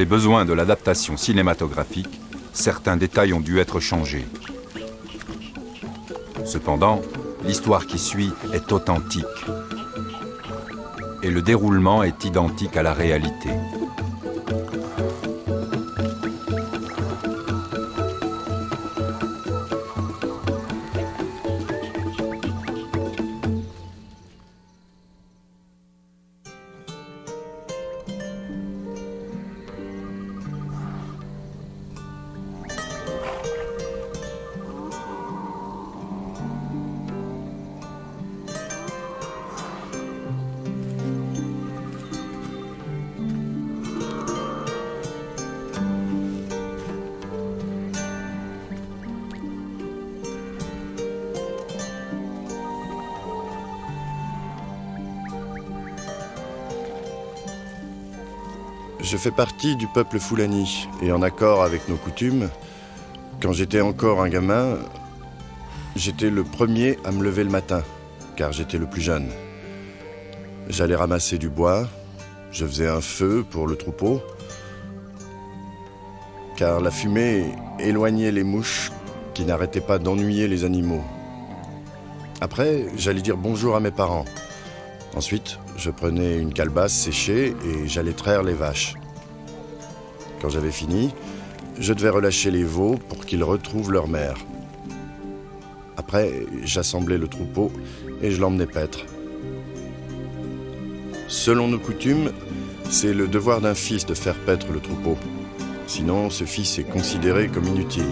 les besoins de l'adaptation cinématographique, certains détails ont dû être changés. Cependant, l'histoire qui suit est authentique et le déroulement est identique à la réalité. Je fais partie du peuple Fulani, et en accord avec nos coutumes, quand j'étais encore un gamin, j'étais le premier à me lever le matin, car j'étais le plus jeune. J'allais ramasser du bois, je faisais un feu pour le troupeau, car la fumée éloignait les mouches qui n'arrêtaient pas d'ennuyer les animaux. Après, j'allais dire bonjour à mes parents. Ensuite, je prenais une calebasse séchée et j'allais traire les vaches. Quand j'avais fini, je devais relâcher les veaux pour qu'ils retrouvent leur mère. Après, j'assemblais le troupeau et je l'emmenais paître. Selon nos coutumes, c'est le devoir d'un fils de faire paître le troupeau. Sinon, ce fils est considéré comme inutile.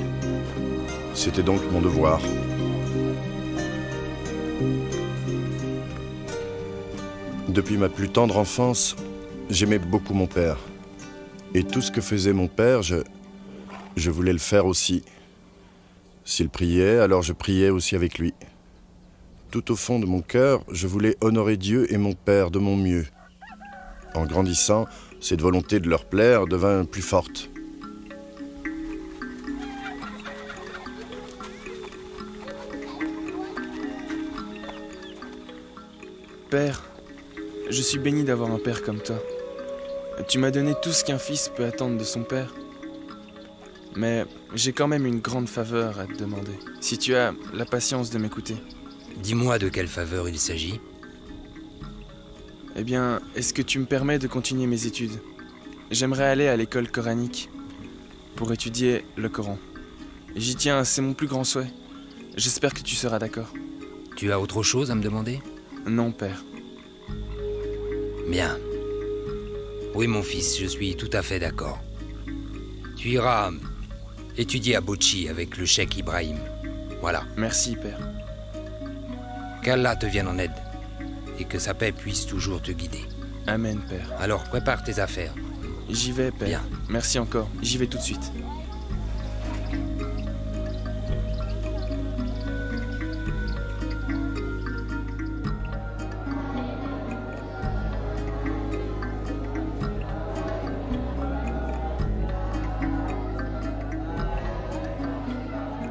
C'était donc mon devoir. Depuis ma plus tendre enfance, j'aimais beaucoup mon père. Et tout ce que faisait mon père, je voulais le faire aussi. S'il priait, alors je priais aussi avec lui. Tout au fond de mon cœur, je voulais honorer Dieu et mon père de mon mieux. En grandissant, cette volonté de leur plaire devint plus forte. Père, je suis béni d'avoir un père comme toi. Tu m'as donné tout ce qu'un fils peut attendre de son père. Mais j'ai quand même une grande faveur à te demander, si tu as la patience de m'écouter. Dis-moi de quelle faveur il s'agit. Eh bien, est-ce que tu me permets de continuer mes études? J'aimerais aller à l'école coranique pour étudier le Coran. J'y tiens, c'est mon plus grand souhait. J'espère que tu seras d'accord. Tu as autre chose à me demander? Non, père. Bien. Oui, mon fils, je suis tout à fait d'accord. Tu iras étudier à Bauchi avec le cheikh Ibrahim. Voilà. Merci, père. Qu'Allah te vienne en aide et que sa paix puisse toujours te guider. Amen, père. Alors, prépare tes affaires. J'y vais, père. Bien. Merci encore. J'y vais tout de suite.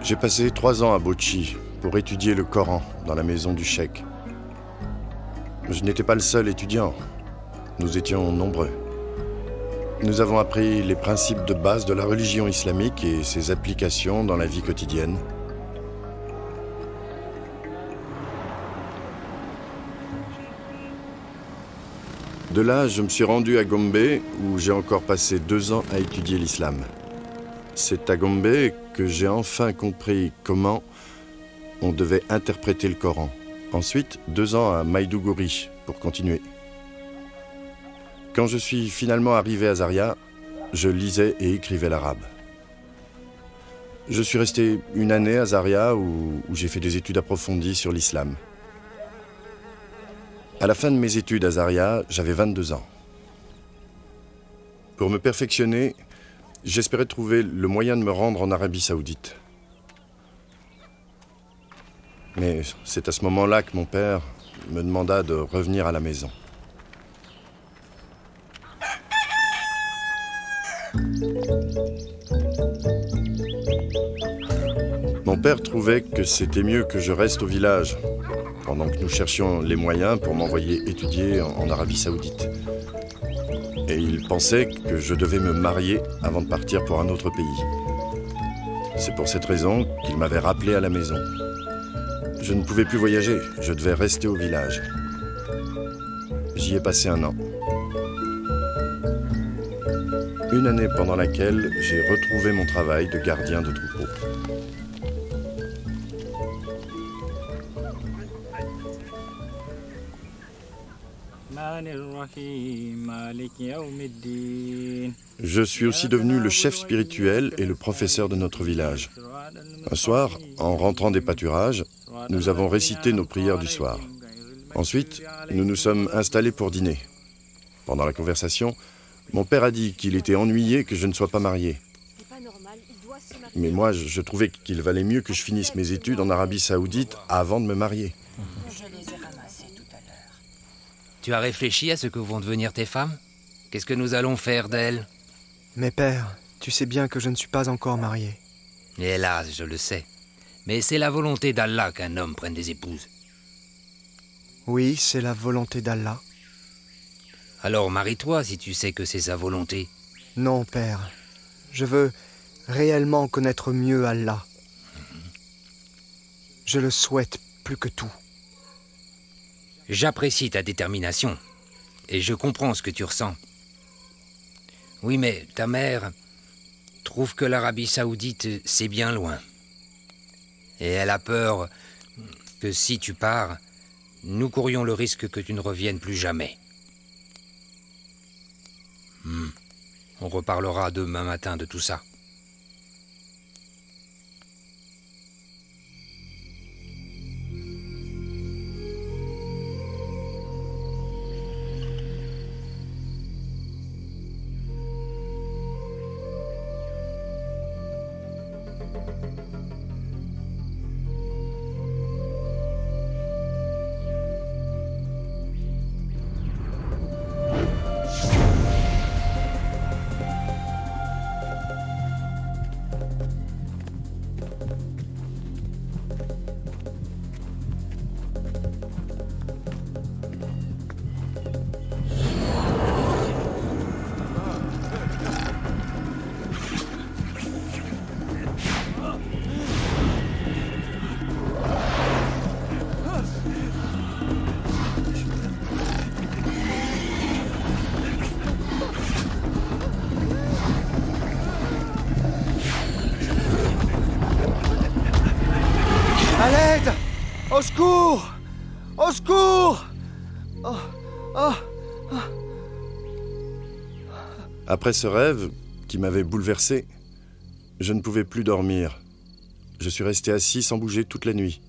J'ai passé 3 ans à Bauchi pour étudier le Coran dans la maison du cheikh. Je n'étais pas le seul étudiant. Nous étions nombreux. Nous avons appris les principes de base de la religion islamique et ses applications dans la vie quotidienne. De là, je me suis rendu à Gombe où j'ai encore passé 2 ans à étudier l'islam. C'est à Gombe que j'ai enfin compris comment on devait interpréter le Coran. Ensuite, 2 ans à Maïdougouri pour continuer. Quand je suis finalement arrivé à Zaria, je lisais et écrivais l'arabe. Je suis resté 1 année à Zaria où j'ai fait des études approfondies sur l'islam. À la fin de mes études à Zaria, j'avais 22 ans. Pour me perfectionner, j'espérais trouver le moyen de me rendre en Arabie Saoudite. Mais c'est à ce moment-là que mon père me demanda de revenir à la maison. Mon père trouvait que c'était mieux que je reste au village, pendant que nous cherchions les moyens pour m'envoyer étudier en Arabie Saoudite. Et il pensait que je devais me marier avant de partir pour un autre pays. C'est pour cette raison qu'il m'avait rappelé à la maison. Je ne pouvais plus voyager, je devais rester au village. J'y ai passé 1 an. Une année pendant laquelle j'ai retrouvé mon travail de gardien de troupeau. Je suis aussi devenu le chef spirituel et le professeur de notre village. Un soir, en rentrant des pâturages, nous avons récité nos prières du soir. Ensuite, nous nous sommes installés pour dîner. Pendant la conversation, mon père a dit qu'il était ennuyé que je ne sois pas marié. Mais moi, je trouvais qu'il valait mieux que je finisse mes études en Arabie Saoudite avant de me marier. Je les ai ramassés tout à l'heure. Tu as réfléchi à ce que vont devenir tes femmes? Qu'est-ce que nous allons faire d'elles? Mais père, tu sais bien que je ne suis pas encore marié. Hélas, je le sais. Mais c'est la volonté d'Allah qu'un homme prenne des épouses. Oui, c'est la volonté d'Allah. Alors marie-toi si tu sais que c'est sa volonté. Non, père. Je veux réellement connaître mieux Allah. Je le souhaite plus que tout. J'apprécie ta détermination. Et je comprends ce que tu ressens. Oui, mais ta mère trouve que l'Arabie Saoudite, c'est bien loin. Et elle a peur que si tu pars, nous courions le risque que tu ne reviennes plus jamais. On reparlera demain matin de tout ça. À l'aide! Au secours! Au secours! Après ce rêve, qui m'avait bouleversé, je ne pouvais plus dormir. Je suis resté assis sans bouger toute la nuit.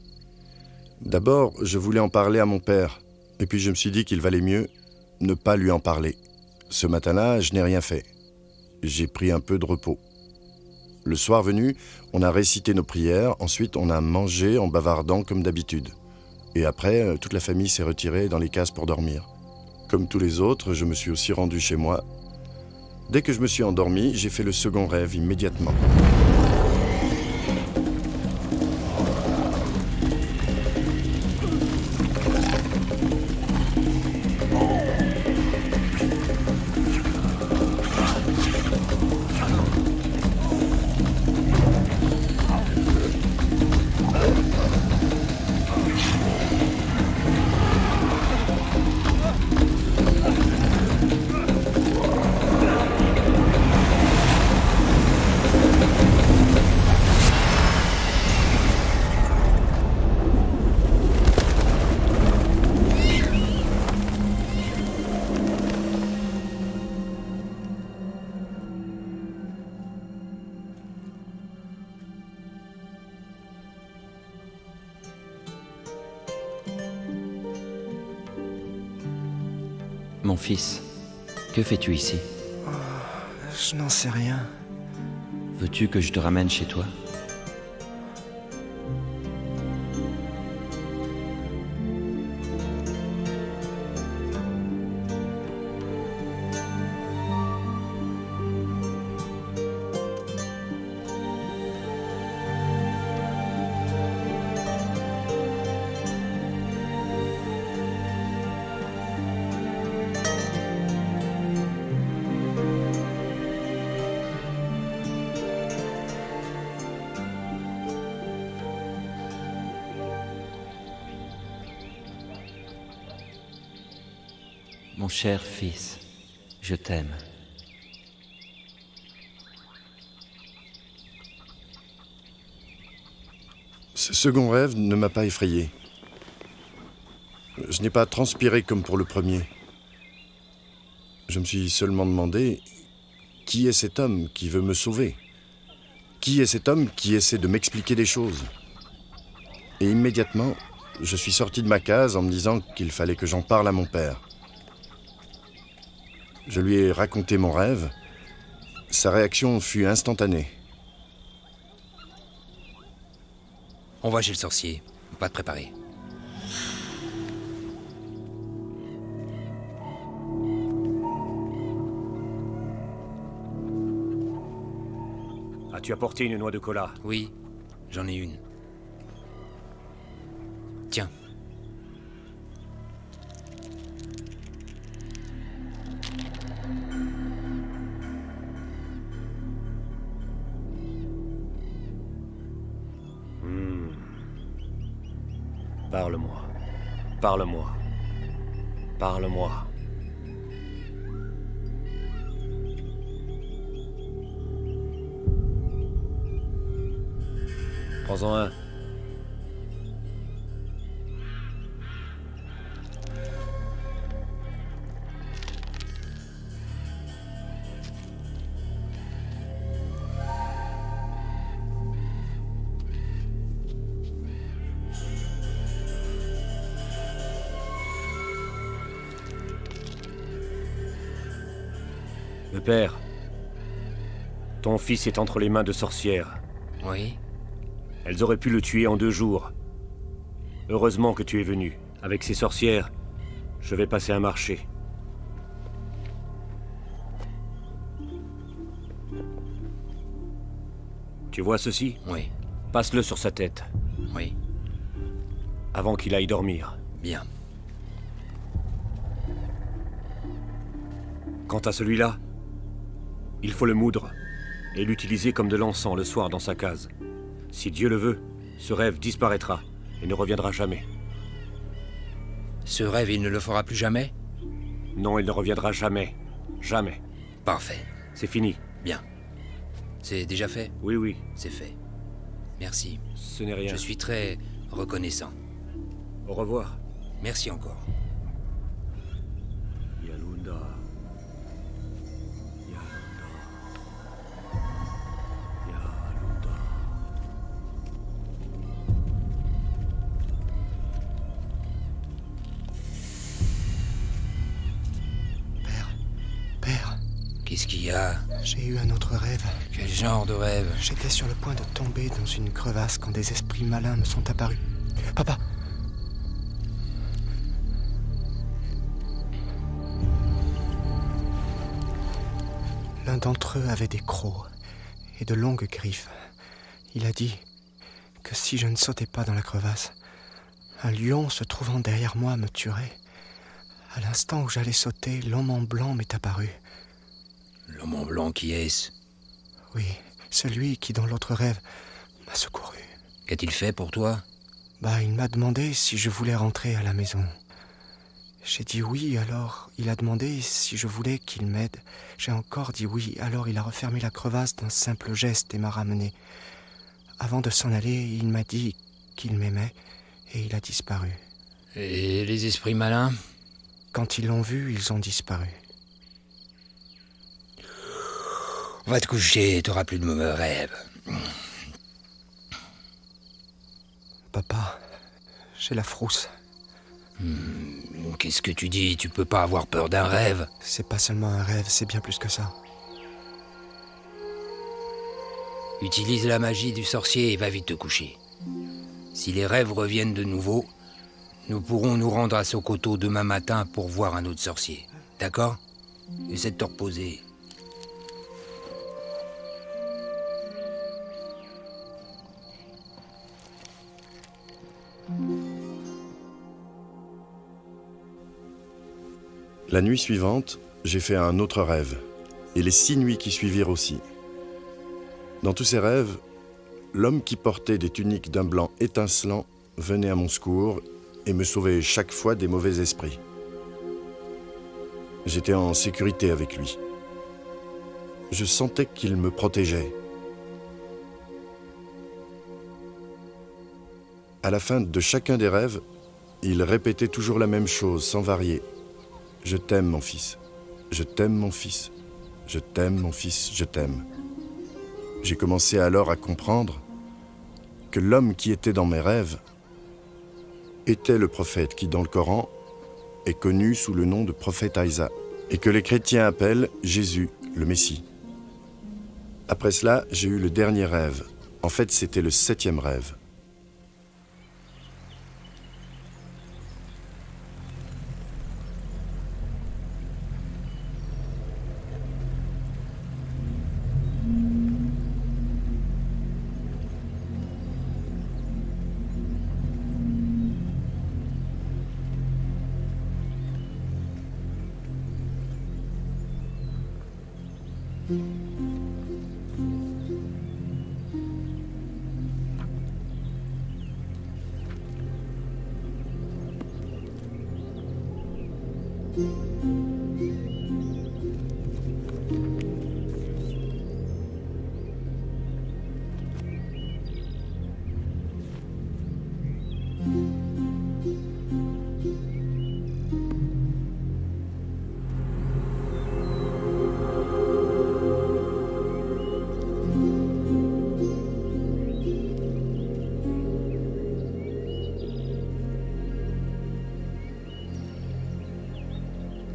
D'abord, je voulais en parler à mon père, et puis je me suis dit qu'il valait mieux ne pas lui en parler. Ce matin-là, je n'ai rien fait. J'ai pris un peu de repos. Le soir venu, on a récité nos prières, ensuite on a mangé en bavardant comme d'habitude. Et après, toute la famille s'est retirée dans les cases pour dormir. Comme tous les autres, je me suis aussi rendu chez moi. Dès que je me suis endormi, j'ai fait le second rêve immédiatement. Mon fils, que fais-tu ici? Je n'en sais rien. Veux-tu que je te ramène chez toi? Mon cher fils, je t'aime. Ce second rêve ne m'a pas effrayé. Je n'ai pas transpiré comme pour le premier. Je me suis seulement demandé, qui est cet homme qui veut me sauver? Qui est cet homme qui essaie de m'expliquer des choses? Et immédiatement, je suis sorti de ma case en me disant qu'il fallait que j'en parle à mon père. Je lui ai raconté mon rêve. Sa réaction fut instantanée. On va chez le sorcier. Pas te préparer. As-tu apporté une noix de cola? Oui, j'en ai une. Tiens. Parle-moi. Parle-moi. Parle-moi. Prends-en un. Le père, ton fils est entre les mains de sorcières. Oui. Elles auraient pu le tuer en 2 jours. Heureusement que tu es venu. Avec ces sorcières, je vais passer un marché. Tu vois ceci? Oui. Passe-le sur sa tête. Oui. Avant qu'il aille dormir. Bien. Quant à celui-là, il faut le moudre et l'utiliser comme de l'encens le soir dans sa case. Si Dieu le veut, ce rêve disparaîtra et ne reviendra jamais. Ce rêve, il ne le fera plus jamais? Non, il ne reviendra jamais. Jamais. Parfait. C'est fini. Bien. C'est déjà fait? Oui, oui. C'est fait. Merci. Ce n'est rien. Je suis très reconnaissant. Au revoir. Merci encore. Yalunda. Père, Qu'est-ce qu'il y a? j'ai eu un autre rêve. Quel genre de rêve? J'étais sur le point de tomber dans une crevasse quand des esprits malins me sont apparus. Papa! L'un d'entre eux avait des crocs et de longues griffes. Il a dit que si je ne sautais pas dans la crevasse, un lion se trouvant derrière moi me tuerait. À l'instant où j'allais sauter, l'homme en blanc m'est apparu. L'homme en blanc, qui est-ce? Oui, celui qui, dans l'autre rêve, m'a secouru. Qu'a-t-il fait pour toi? Il m'a demandé si je voulais rentrer à la maison. J'ai dit oui, alors il a demandé si je voulais qu'il m'aide. J'ai encore dit oui, alors il a refermé la crevasse d'un simple geste et m'a ramené. Avant de s'en aller, il m'a dit qu'il m'aimait et il a disparu. Et les esprits malins? Quand ils l'ont vu, ils ont disparu. On va te coucher, t'auras plus de mauvais rêves. Papa, j'ai la frousse. Qu'est-ce que tu dis? Tu peux pas avoir peur d'un rêve? C'est pas seulement un rêve, c'est bien plus que ça. Utilise la magie du sorcier et va vite te coucher. Si les rêves reviennent de nouveau, nous pourrons nous rendre à Sokoto demain matin pour voir un autre sorcier. D'accord? Essaie de te reposer. La nuit suivante, j'ai fait un autre rêve, et les 6 nuits qui suivirent aussi. Dans tous ces rêves, l'homme qui portait des tuniques d'un blanc étincelant venait à mon secours et me sauvait chaque fois des mauvais esprits. J'étais en sécurité avec lui. Je sentais qu'il me protégeait. À la fin de chacun des rêves, il répétait toujours la même chose, sans varier. « Je t'aime, mon fils. Je t'aime, mon fils. Je t'aime, mon fils. Je t'aime. » J'ai commencé alors à comprendre que l'homme qui était dans mes rêves était le prophète qui, dans le Coran, est connu sous le nom de prophète Isa, et que les chrétiens appellent Jésus, le Messie. Après cela, j'ai eu le dernier rêve. En fait, c'était le 7e rêve.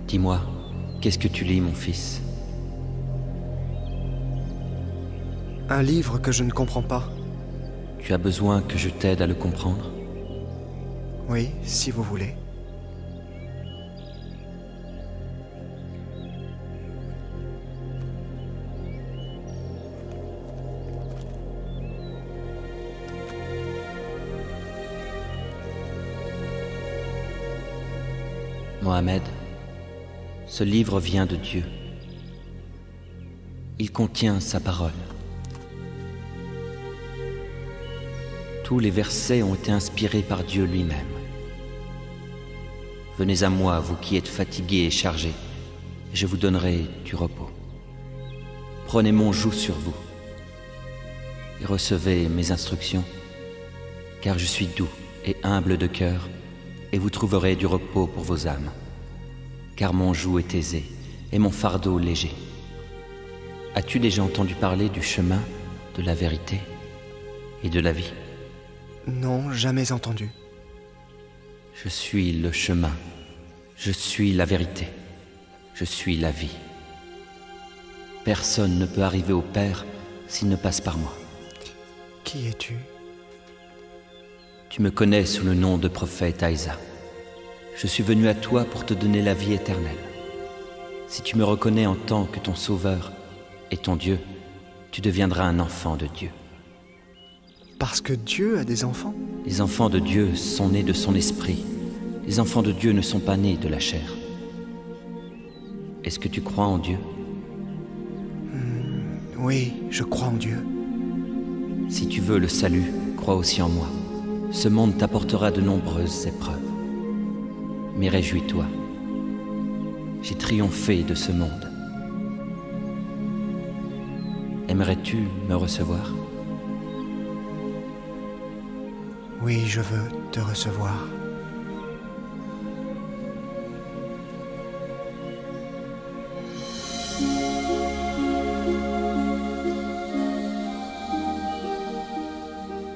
Dis-moi, qu'est-ce que tu lis, mon fils? Un livre que je ne comprends pas. Tu as besoin que je t'aide à le comprendre? Oui, si vous voulez. Mohamed, ce livre vient de Dieu. Il contient sa parole. Tous les versets ont été inspirés par Dieu lui-même. Venez à moi, vous qui êtes fatigués et chargés, et je vous donnerai du repos. Prenez mon joug sur vous et recevez mes instructions, car je suis doux et humble de cœur, et vous trouverez du repos pour vos âmes, car mon joug est aisé et mon fardeau léger. As-tu déjà entendu parler du chemin, de la vérité et de la vie? Non, jamais entendu. Je suis le chemin, je suis la vérité, je suis la vie. Personne ne peut arriver au Père s'il ne passe par moi. Qui es-tu? Tu me connais sous le nom de prophète Isa. Je suis venu à toi pour te donner la vie éternelle. Si tu me reconnais en tant que ton sauveur et ton Dieu, tu deviendras un enfant de Dieu. Parce que Dieu a des enfants? Les enfants de Dieu sont nés de son esprit. Les enfants de Dieu ne sont pas nés de la chair. Est-ce que tu crois en Dieu? Oui, je crois en Dieu. Si tu veux le salut, crois aussi en moi. Ce monde t'apportera de nombreuses épreuves. Mais réjouis-toi. J'ai triomphé de ce monde. Aimerais-tu me recevoir? Oui, je veux te recevoir.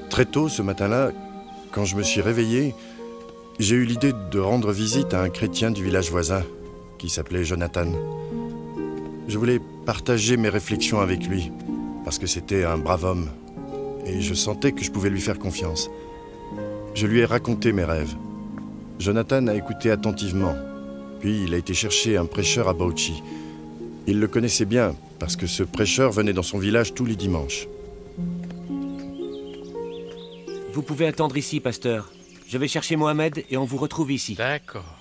Très tôt ce matin-là, quand je me suis réveillé, j'ai eu l'idée de rendre visite à un chrétien du village voisin, qui s'appelait Jonathan. Je voulais partager mes réflexions avec lui, parce que c'était un brave homme, et je sentais que je pouvais lui faire confiance. Je lui ai raconté mes rêves. Jonathan a écouté attentivement, puis il a été chercher un prêcheur à Bauchi. Il le connaissait bien, parce que ce prêcheur venait dans son village tous les dimanches. Vous pouvez attendre ici, pasteur. Je vais chercher Mohamed et on vous retrouve ici. D'accord.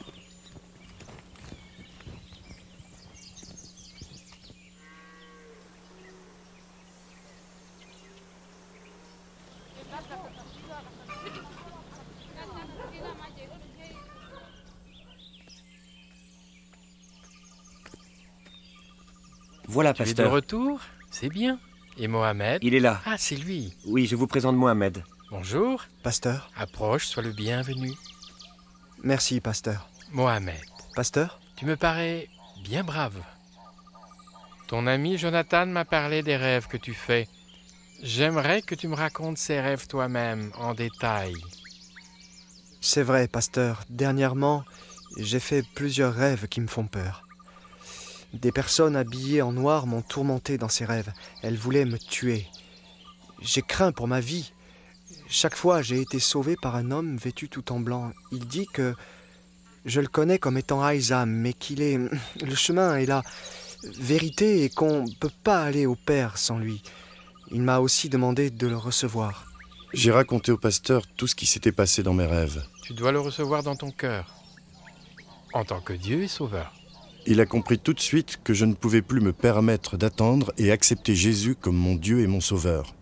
Voilà, Tu es de pasteur. retour? C'est bien. Et Mohamed? Il est là. Ah, c'est lui. Oui, je vous présente Mohamed. Bonjour. Pasteur. Approche, sois le bienvenu. Merci, pasteur. Mohamed, Pasteur? tu me parais bien brave. Ton ami Jonathan m'a parlé des rêves que tu fais. J'aimerais que tu me racontes ces rêves toi-même, en détail. C'est vrai, pasteur. Dernièrement, j'ai fait plusieurs rêves qui me font peur. Des personnes habillées en noir m'ont tourmenté dans ces rêves. Elles voulaient me tuer. J'ai craint pour ma vie. Chaque fois, j'ai été sauvé par un homme vêtu tout en blanc. Il dit que je le connais comme étant Aïsam, mais qu'il est... Le chemin est la vérité et qu'on ne peut pas aller au Père sans lui. Il m'a aussi demandé de le recevoir. J'ai raconté au pasteur tout ce qui s'était passé dans mes rêves. Tu dois le recevoir dans ton cœur, en tant que Dieu et Sauveur. Il a compris tout de suite que je ne pouvais plus me permettre d'attendre et accepter Jésus comme mon Dieu et mon Sauveur.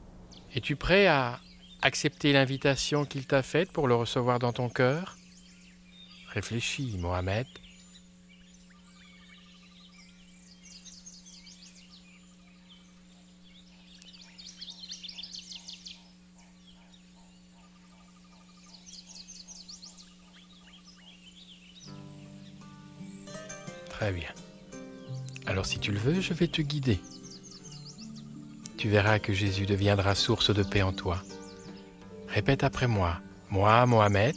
Es-tu prêt à accepter l'invitation qu'il t'a faite pour le recevoir dans ton cœur? Réfléchis, Mohamed. Très bien. Alors si tu le veux, je vais te guider. Tu verras que Jésus deviendra source de paix en toi. Répète après moi. Moi, Mohamed,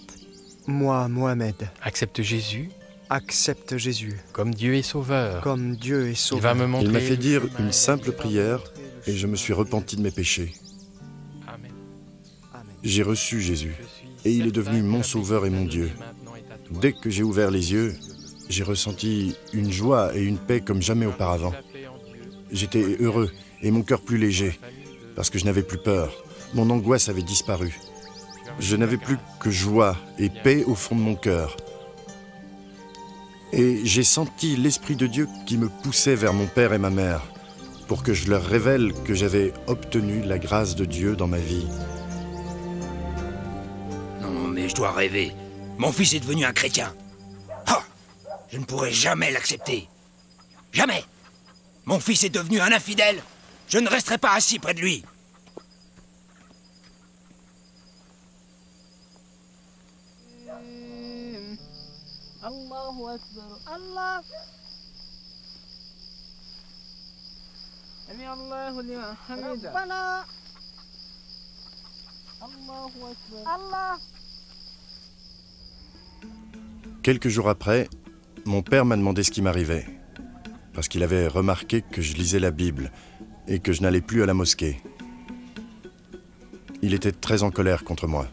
Moi, Mohamed, accepte Jésus accepte Jésus comme Dieu et Sauveur. comme Dieu et Il Sauveur. va me montrer... Il m'a fait dire le chemin une simple et prière et je me suis repenti de mes péchés. Amen. Amen. J'ai reçu Jésus Je suis et il est certain devenu que mon la Sauveur et mon bénédiction Dieu. maintenant est à toi. Dès que j'ai ouvert les yeux, j'ai ressenti une joie et une paix comme jamais auparavant. J'étais heureux et mon cœur plus léger parce que je n'avais plus peur. Mon angoisse avait disparu. Je n'avais plus que joie et paix au fond de mon cœur. Et j'ai senti l'Esprit de Dieu qui me poussait vers mon père et ma mère pour que je leur révèle que j'avais obtenu la grâce de Dieu dans ma vie. Non, mais je dois rêver. Mon fils est devenu un chrétien. Ah! Je ne pourrai jamais l'accepter. Jamais! Mon fils est devenu un infidèle. Je ne resterai pas assis près de lui. Allahu Akbar. Allah. Sami Allahu liman hamida. Rabbana. Allahu Akbar. Allah. Quelques jours après, mon père m'a demandé ce qui m'arrivait, parce qu'il avait remarqué que je lisais la Bible et que je n'allais plus à la mosquée. Il était très en colère contre moi.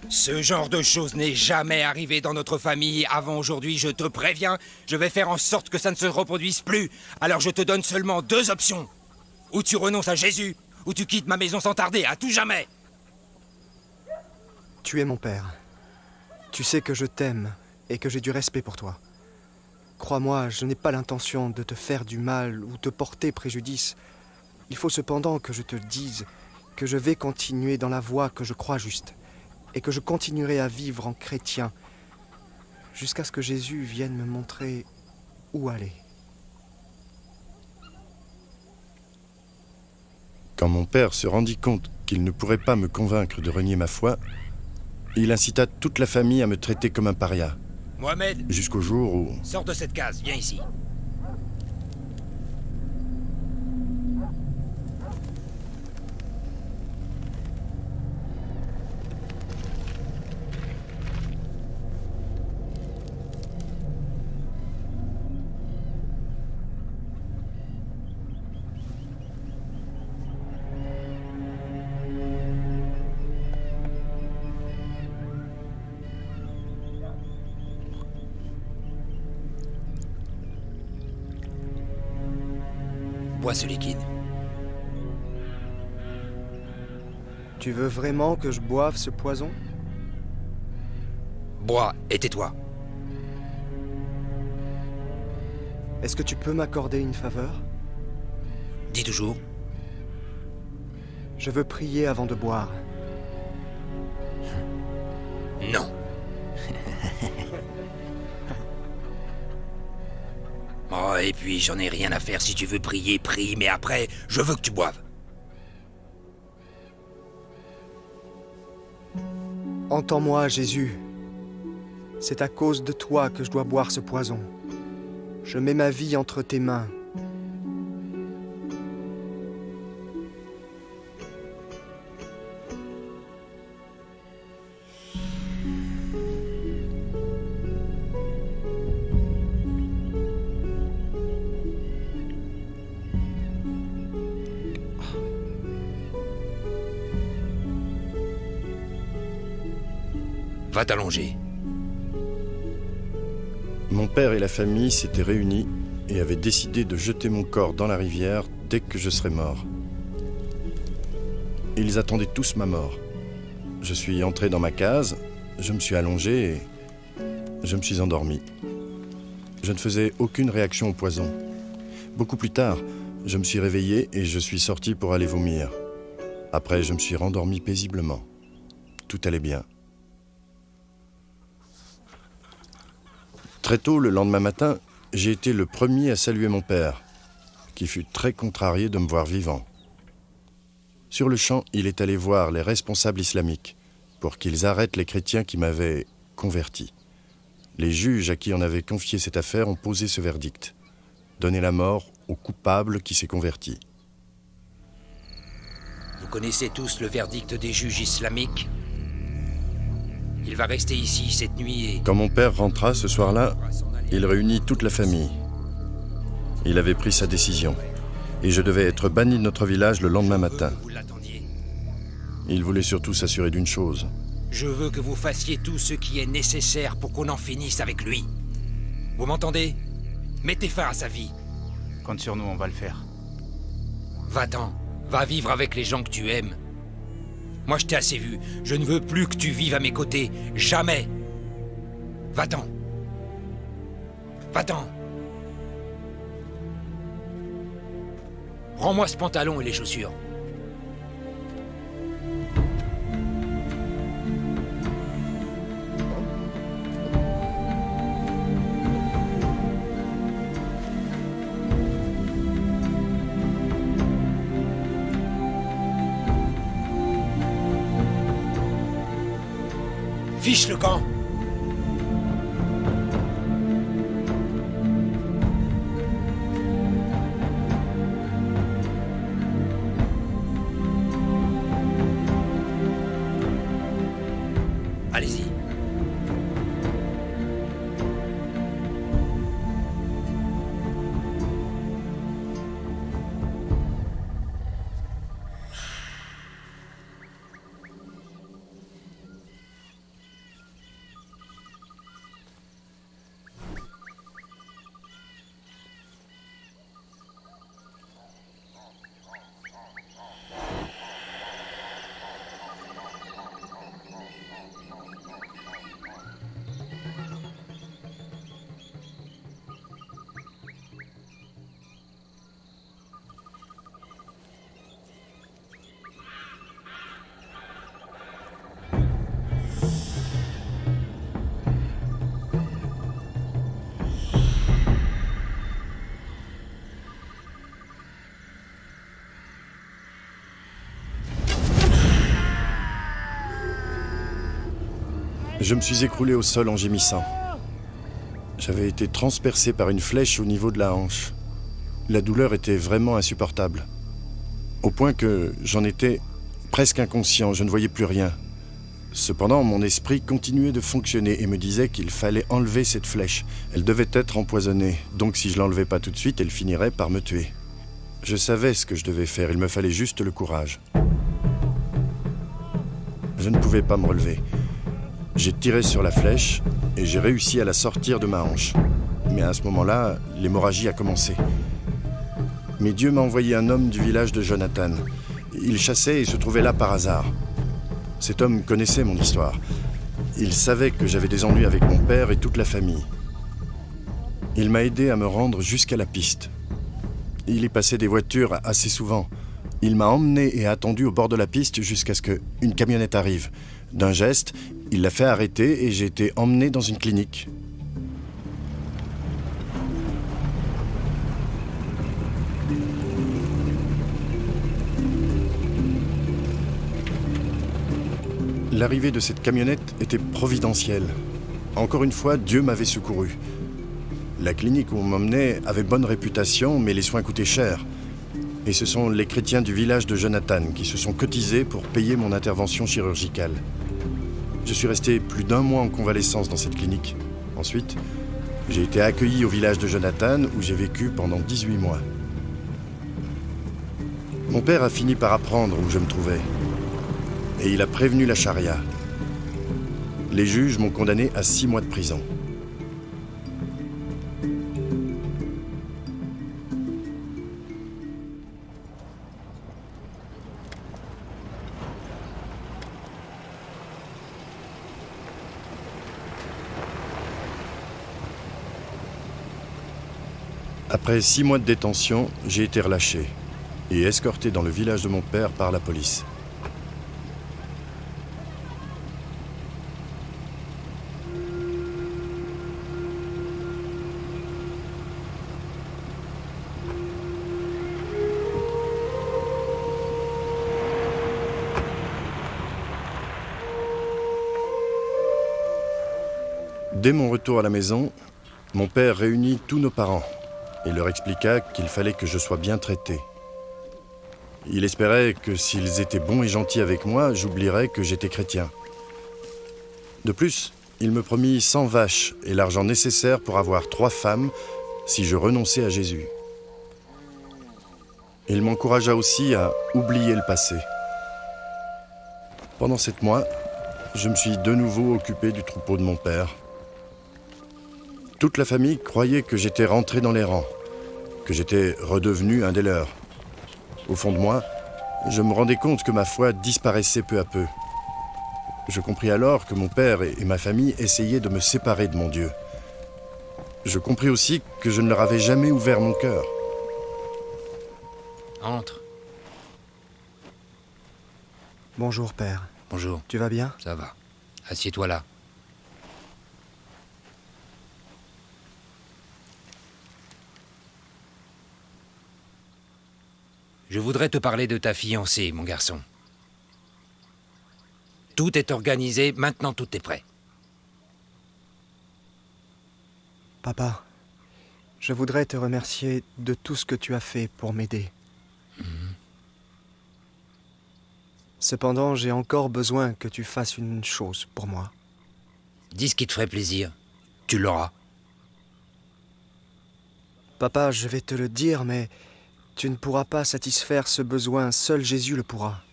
Ce genre de choses n'est jamais arrivé dans notre famille avant aujourd'hui, je te préviens. Je vais faire en sorte que ça ne se reproduise plus. Alors je te donne seulement 2 options. Ou tu renonces à Jésus, ou tu quittes ma maison sans tarder, à tout jamais. Tu es mon père. Tu sais que je t'aime et que j'ai du respect pour toi. Crois-moi, je n'ai pas l'intention de te faire du mal ou te porter préjudice. Il faut cependant que je te dise que je vais continuer dans la voie que je crois juste et que je continuerai à vivre en chrétien jusqu'à ce que Jésus vienne me montrer où aller. Quand mon père se rendit compte qu'il ne pourrait pas me convaincre de renier ma foi, il incita toute la famille à me traiter comme un paria, Mohamed, jusqu'au jour où... sors de cette case, viens ici. Bois ce liquide. Tu veux vraiment que je boive ce poison ? Bois et tais-toi. Est-ce que tu peux m'accorder une faveur ? Dis toujours. Je veux prier avant de boire. Non. Oh, et puis j'en ai rien à faire. Si tu veux prier, prie, mais après, je veux que tu boives. Entends-moi, Jésus. C'est à cause de toi que je dois boire ce poison. Je mets ma vie entre tes mains. Va t'allonger. Mon père et la famille s'étaient réunis et avaient décidé de jeter mon corps dans la rivière dès que je serais mort. Ils attendaient tous ma mort. Je suis entré dans ma case, je me suis allongé et je me suis endormi. Je ne faisais aucune réaction au poison. Beaucoup plus tard, je me suis réveillé et je suis sorti pour aller vomir. Après, je me suis rendormi paisiblement. Tout allait bien. Très tôt, le lendemain matin, j'ai été le premier à saluer mon père, qui fut très contrarié de me voir vivant. Sur le champ, il est allé voir les responsables islamiques pour qu'ils arrêtent les chrétiens qui m'avaient converti. Les juges à qui on avait confié cette affaire ont posé ce verdict: donner la mort au coupable qui s'est converti. Vous connaissez tous le verdict des juges islamiques? Il va rester ici cette nuit et... Quand mon père rentra ce soir-là, il réunit toute la famille. Il avait pris sa décision et je devais être banni de notre village le lendemain matin. Il voulait surtout s'assurer d'une chose. Je veux que vous fassiez tout ce qui est nécessaire pour qu'on en finisse avec lui. Vous m'entendez? Mettez fin à sa vie. Compte sur nous, on va le faire. Va-t'en. Va vivre avec les gens que tu aimes. Moi, je t'ai assez vu. Je ne veux plus que tu vives à mes côtés. Jamais. Va-t'en. Va-t'en. Rends-moi ce pantalon et les chaussures. Fiche le camp. Allez-y. Je me suis écroulé au sol en gémissant. J'avais été transpercé par une flèche au niveau de la hanche. La douleur était vraiment insupportable. Au point que j'en étais presque inconscient, je ne voyais plus rien. Cependant, mon esprit continuait de fonctionner et me disait qu'il fallait enlever cette flèche. Elle devait être empoisonnée, donc si je l'enlevais pas tout de suite, elle finirait par me tuer. Je savais ce que je devais faire, il me fallait juste le courage. Je ne pouvais pas me relever. J'ai tiré sur la flèche et j'ai réussi à la sortir de ma hanche. Mais à ce moment-là, l'hémorragie a commencé. Mais Dieu m'a envoyé un homme du village de Jonathan. Il chassait et se trouvait là par hasard. Cet homme connaissait mon histoire. Il savait que j'avais des ennuis avec mon père et toute la famille. Il m'a aidé à me rendre jusqu'à la piste. Il y passait des voitures assez souvent. Il m'a emmené et attendu au bord de la piste jusqu'à ce qu'une camionnette arrive. D'un geste, il l'a fait arrêter et j'ai été emmené dans une clinique. l'arrivée de cette camionnette était providentielle. Encore une fois, Dieu m'avait secouru. La clinique où on m'emmenait avait bonne réputation, mais les soins coûtaient cher. Et ce sont les chrétiens du village de Jonathan qui se sont cotisés pour payer mon intervention chirurgicale. Je suis resté plus d'1 mois en convalescence dans cette clinique. Ensuite, j'ai été accueilli au village de Jonathan où j'ai vécu pendant 18 mois. Mon père a fini par apprendre où je me trouvais. Et il a prévenu la charia. Les juges m'ont condamné à 6 mois de prison. Après 6 mois de détention, j'ai été relâché et escorté dans le village de mon père par la police. Dès mon retour à la maison, mon père réunit tous nos parents et leur expliqua qu'il fallait que je sois bien traité. Il espérait que s'ils étaient bons et gentils avec moi, j'oublierais que j'étais chrétien. De plus, il me promit 100 vaches et l'argent nécessaire pour avoir 3 femmes si je renonçais à Jésus. Il m'encouragea aussi à oublier le passé. Pendant 7 mois, je me suis de nouveau occupé du troupeau de mon père. Toute la famille croyait que j'étais rentré dans les rangs, que j'étais redevenu un des leurs. Au fond de moi, je me rendais compte que ma foi disparaissait peu à peu. Je compris alors que mon père et ma famille essayaient de me séparer de mon Dieu. Je compris aussi que je ne leur avais jamais ouvert mon cœur. Entre. Bonjour, père. Bonjour. Tu vas bien? Ça va. Assieds-toi là. Je voudrais te parler de ta fiancée, mon garçon. Tout est organisé, maintenant tout est prêt. Papa, je voudrais te remercier de tout ce que tu as fait pour m'aider. Cependant, j'ai encore besoin que tu fasses une chose pour moi. Dis ce qui te ferait plaisir. Tu l'auras. Papa, je vais te le dire, mais tu ne pourras pas satisfaire ce besoin. Seul Jésus le pourra.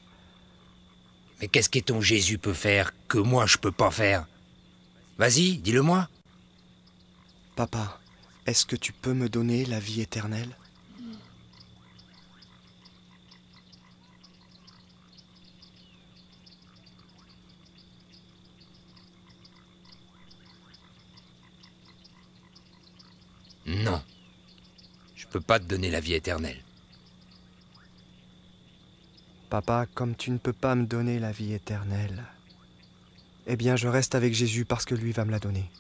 Mais qu'est-ce que ton Jésus peut faire que moi je peux pas faire? Vas-y, dis-le-moi. Papa, est-ce que tu peux me donner la vie éternelle? Non. Je peux pas te donner la vie éternelle. Papa, comme tu ne peux pas me donner la vie éternelle, eh bien je reste avec Jésus parce que lui va me la donner.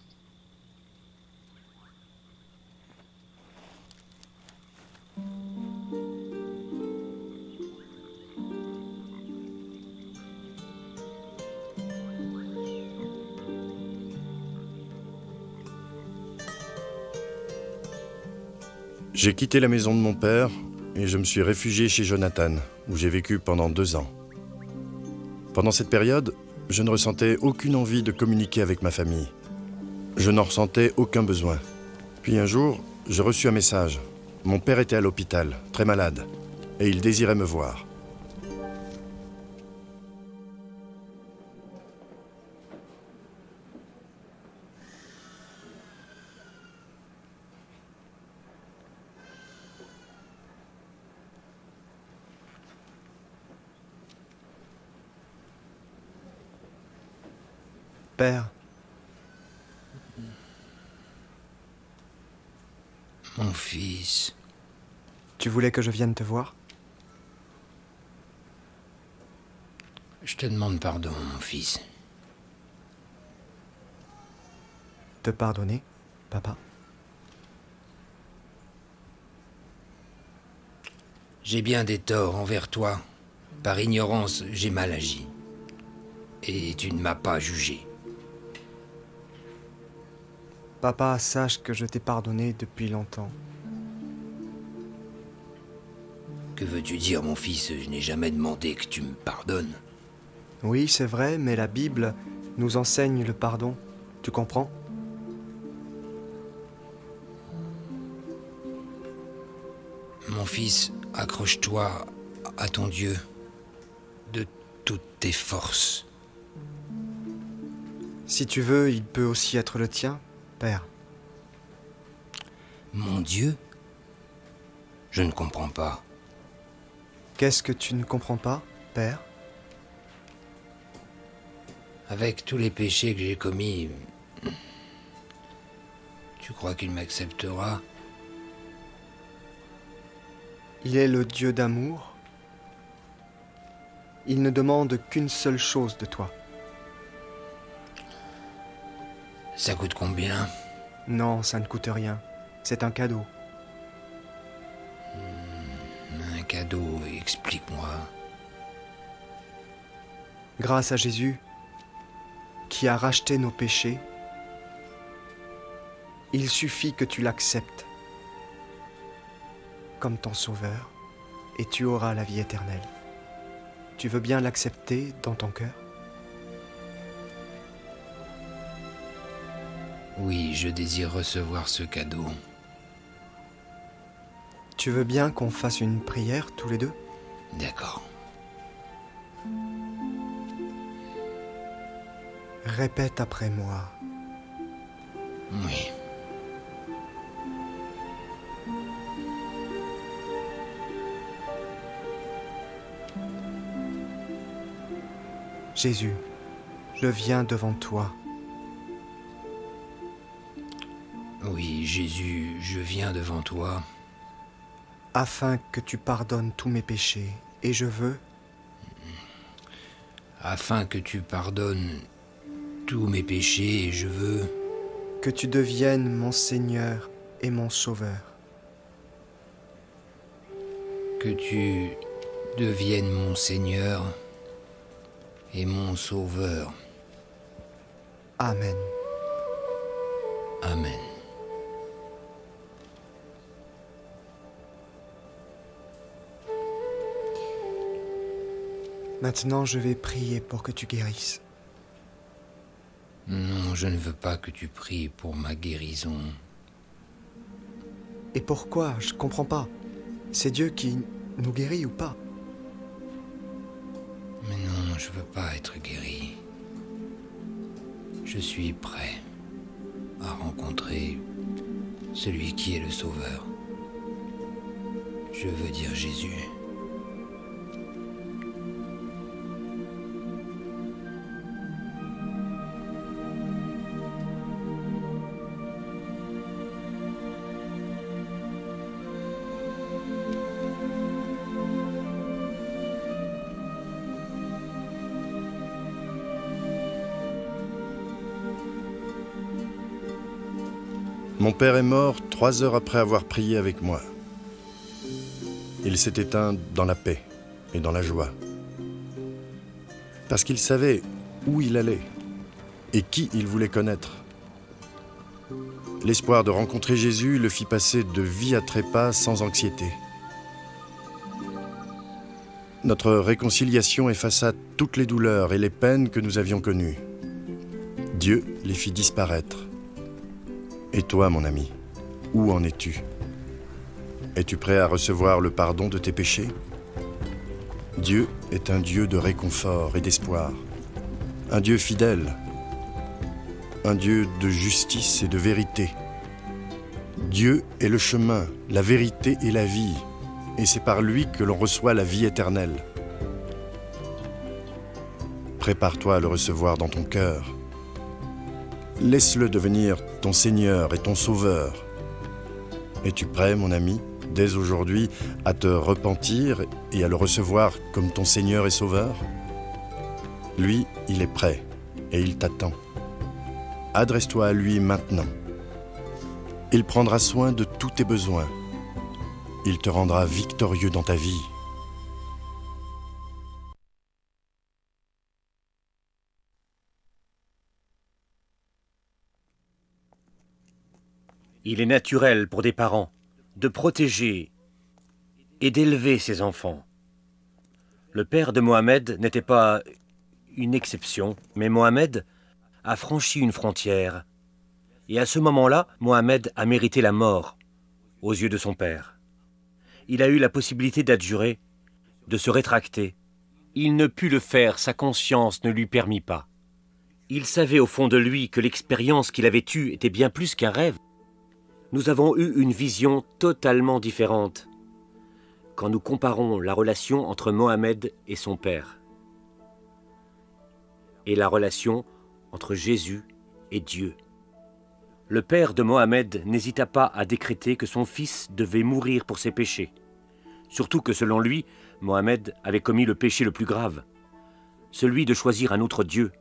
J'ai quitté la maison de mon père et je me suis réfugié chez Jonathan, où j'ai vécu pendant 2 ans. Pendant cette période, je ne ressentais aucune envie de communiquer avec ma famille. Je n'en ressentais aucun besoin. Puis un jour, je reçus un message. Mon père était à l'hôpital, très malade, et il désirait me voir. Père. Mon fils. Tu voulais que je vienne te voir? Je te demande pardon, mon fils. Te pardonner, papa? J'ai bien des torts envers toi. Par ignorance, j'ai mal agi. et tu ne m'as pas jugé. Papa, sache que je t'ai pardonné depuis longtemps. Que veux-tu dire, mon fils? Je n'ai jamais demandé que tu me pardonnes. Oui, c'est vrai, mais la Bible nous enseigne le pardon. Tu comprends? Mon fils, accroche-toi à ton Dieu de toutes tes forces. Si tu veux, il peut aussi être le tien, Père. Mon Dieu? Je ne comprends pas. Qu'est-ce que tu ne comprends pas, Père? Avec tous les péchés que j'ai commis, tu crois qu'il m'acceptera? Il est le Dieu d'amour. Il ne demande qu'une seule chose de toi. Ça coûte combien? Non, ça ne coûte rien. C'est un cadeau. Un cadeau, explique-moi. Grâce à Jésus, qui a racheté nos péchés, il suffit que tu l'acceptes comme ton sauveur, et tu auras la vie éternelle. Tu veux bien l'accepter dans ton cœur? Oui, je désire recevoir ce cadeau. Tu veux bien qu'on fasse une prière tous les deux? D'accord. Répète après moi. Oui. Jésus, je viens devant toi. Oui, Jésus, je viens devant toi. Afin que tu pardonnes tous mes péchés, et je veux... Afin que tu pardonnes tous mes péchés, et je veux... Que tu deviennes mon Seigneur et mon Sauveur. Que tu deviennes mon Seigneur et mon Sauveur. Amen. Amen. Maintenant, je vais prier pour que tu guérisses. Non, je ne veux pas que tu pries pour ma guérison. Et pourquoi? Je comprends pas. C'est Dieu qui nous guérit ou pas? Mais non, je veux pas être guéri. Je suis prêt à rencontrer celui qui est le Sauveur. Je veux dire Jésus. Mon père est mort 3 heures après avoir prié avec moi. Il s'est éteint dans la paix et dans la joie. Parce qu'il savait où il allait et qui il voulait connaître. L'espoir de rencontrer Jésus le fit passer de vie à trépas sans anxiété. Notre réconciliation effaça toutes les douleurs et les peines que nous avions connues. Dieu les fit disparaître. Et toi, mon ami, où en es-tu? Es-tu prêt à recevoir le pardon de tes péchés? Dieu est un Dieu de réconfort et d'espoir, un Dieu fidèle, un Dieu de justice et de vérité. Dieu est le chemin, la vérité et la vie, et c'est par lui que l'on reçoit la vie éternelle. Prépare-toi à le recevoir dans ton cœur. Laisse-le devenir ton Seigneur et ton Sauveur. Es-tu prêt, mon ami, dès aujourd'hui, à te repentir et à le recevoir comme ton Seigneur et Sauveur? Lui, il est prêt et il t'attend. Adresse-toi à lui maintenant. Il prendra soin de tous tes besoins. Il te rendra victorieux dans ta vie. Il est naturel pour des parents de protéger et d'élever ses enfants. Le père de Mohamed n'était pas une exception, mais Mohamed a franchi une frontière. Et à ce moment-là, Mohamed a mérité la mort aux yeux de son père. Il a eu la possibilité d'adjurer, de se rétracter. Il ne put le faire, sa conscience ne lui permit pas. Il savait au fond de lui que l'expérience qu'il avait eue était bien plus qu'un rêve. Nous avons eu une vision totalement différente quand nous comparons la relation entre Mohamed et son père et la relation entre Jésus et Dieu. Le père de Mohamed n'hésita pas à décréter que son fils devait mourir pour ses péchés, surtout que selon lui, Mohamed avait commis le péché le plus grave, celui de choisir un autre Dieu,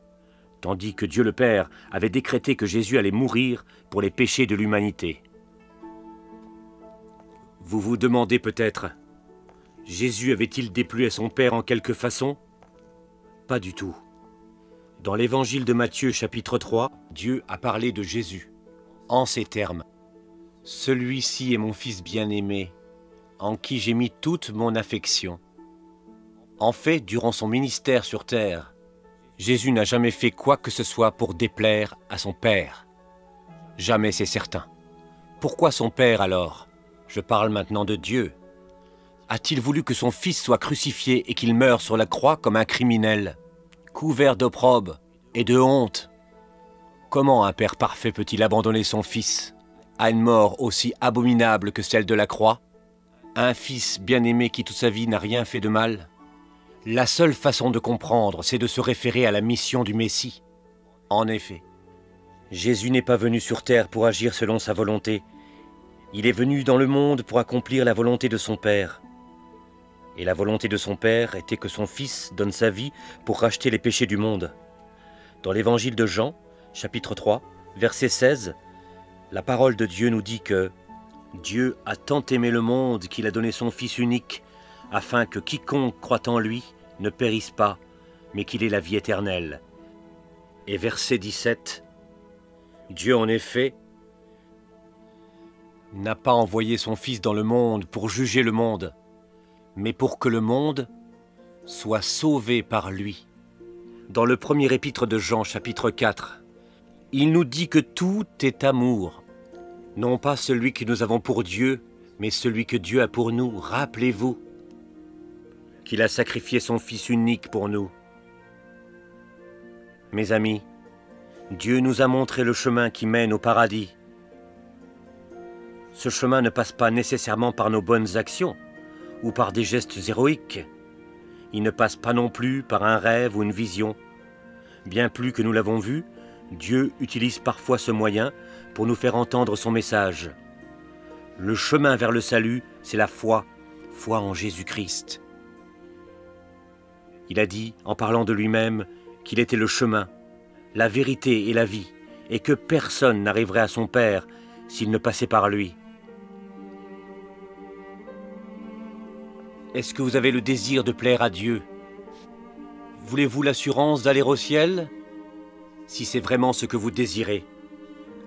tandis que Dieu le Père avait décrété que Jésus allait mourir pour les péchés de l'humanité. Vous vous demandez peut-être, Jésus avait-il déplu à son Père en quelque façon? Pas du tout. Dans l'évangile de Matthieu chapitre 3, Dieu a parlé de Jésus en ces termes. « Celui-ci est mon Fils bien-aimé, en qui j'ai mis toute mon affection. » En fait, durant son ministère sur terre, Jésus n'a jamais fait quoi que ce soit pour déplaire à son Père. Jamais, c'est certain. Pourquoi son Père alors? Je parle maintenant de Dieu. A-t-il voulu que son Fils soit crucifié et qu'il meure sur la croix comme un criminel, couvert d'opprobre et de honte? Comment un Père parfait peut-il abandonner son Fils à une mort aussi abominable que celle de la croix? Un Fils bien-aimé qui toute sa vie n'a rien fait de mal? La seule façon de comprendre, c'est de se référer à la mission du Messie. En effet, Jésus n'est pas venu sur terre pour agir selon sa volonté. Il est venu dans le monde pour accomplir la volonté de son Père. Et la volonté de son Père était que son Fils donne sa vie pour racheter les péchés du monde. Dans l'évangile de Jean, chapitre 3, verset 16, la parole de Dieu nous dit que Dieu a tant aimé le monde qu'il a donné son Fils unique, afin que quiconque croit en lui ne périsse pas, mais qu'il ait la vie éternelle. Et verset 17, Dieu en effet n'a pas envoyé son Fils dans le monde pour juger le monde, mais pour que le monde soit sauvé par lui. Dans le premier épître de Jean, chapitre 4, il nous dit que tout est amour, non pas celui que nous avons pour Dieu, mais celui que Dieu a pour nous. Rappelez-vous qu'il a sacrifié son Fils unique pour nous. Mes amis, Dieu nous a montré le chemin qui mène au paradis. Ce chemin ne passe pas nécessairement par nos bonnes actions ou par des gestes héroïques. Il ne passe pas non plus par un rêve ou une vision. Bien plus que nous l'avons vu, Dieu utilise parfois ce moyen pour nous faire entendre son message. Le chemin vers le salut, c'est la foi en Jésus-Christ. Il a dit, en parlant de lui-même, qu'il était le chemin, la vérité et la vie, et que personne n'arriverait à son Père s'il ne passait par lui. Est-ce que vous avez le désir de plaire à Dieu? Voulez-vous l'assurance d'aller au ciel? Si c'est vraiment ce que vous désirez,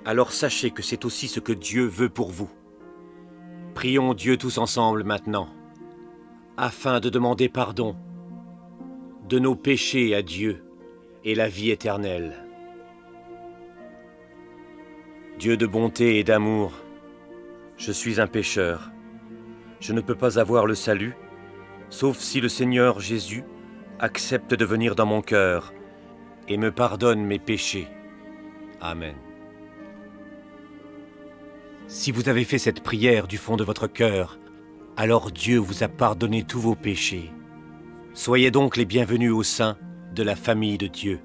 alors sachez que c'est aussi ce que Dieu veut pour vous. Prions Dieu tous ensemble maintenant, afin de demander pardon de nos péchés à Dieu et la vie éternelle. Dieu de bonté et d'amour, je suis un pécheur. Je ne peux pas avoir le salut, sauf si le Seigneur Jésus accepte de venir dans mon cœur et me pardonne mes péchés. Amen. Si vous avez fait cette prière du fond de votre cœur, alors Dieu vous a pardonné tous vos péchés. Soyez donc les bienvenus au sein de la famille de Dieu.